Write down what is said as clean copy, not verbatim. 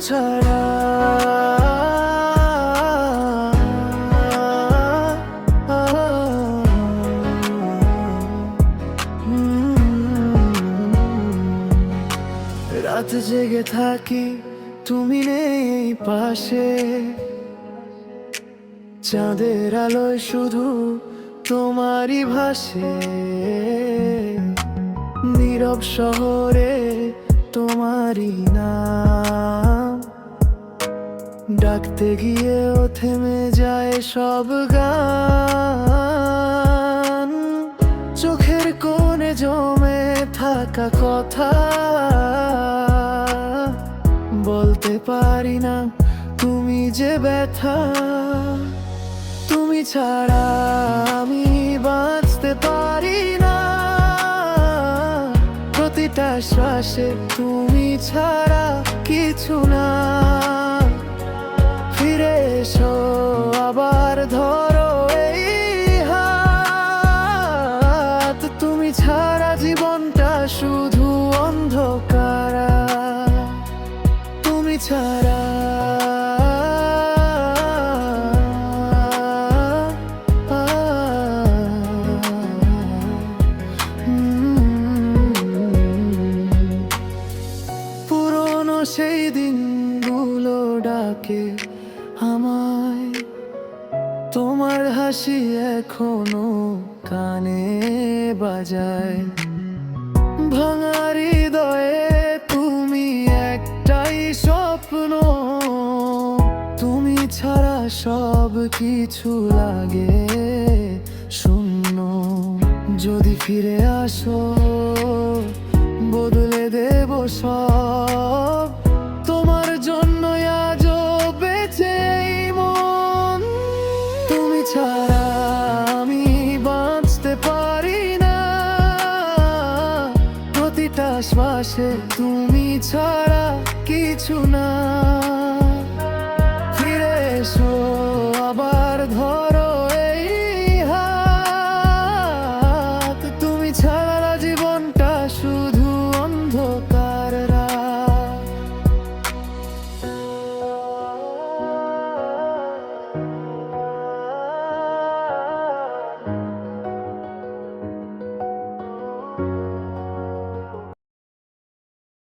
ছাড়া রাত জেগে থাকি, তুমি নেই পাশে। চাঁদের আলোয় শুধু তোমারই ভাসে। নীরব শহরে তোমারই নাম ডাকতে গিয়েও থেমে যায় সব গান। চোখের কোণে জমে থাকা কথা বলতে পারি না, তুমি যে ব্যথা। তুমি ছাড়া আমি বাঁচতে পারি না, প্রতিটা শ্বাসে তুমি ছাড়া কিছু না। ফিরে এসো আবার ধরো এই হাত, তুমি ছাড়া জীবনটা শুধু অন্ধকার। তুমি ছাড়া পুরনো সেই দিনগুলো ডাকে আমায়, তোমার হাসি এখনো কানে বাজায়। ভাঙা হৃদয়ে তুমি একটাই স্বপ্ন, তুমি ছাড়া সব কিছু লাগে শূন্য। যদি ফিরে আসো বদলে দেব সব, তোমার জন্য আজও বেঁচে এই মন। তুমি ছাড়া আমি বাঁচতে পারি না, প্রতিটা শ্বাসে তুমি ছাড়া কিছু না।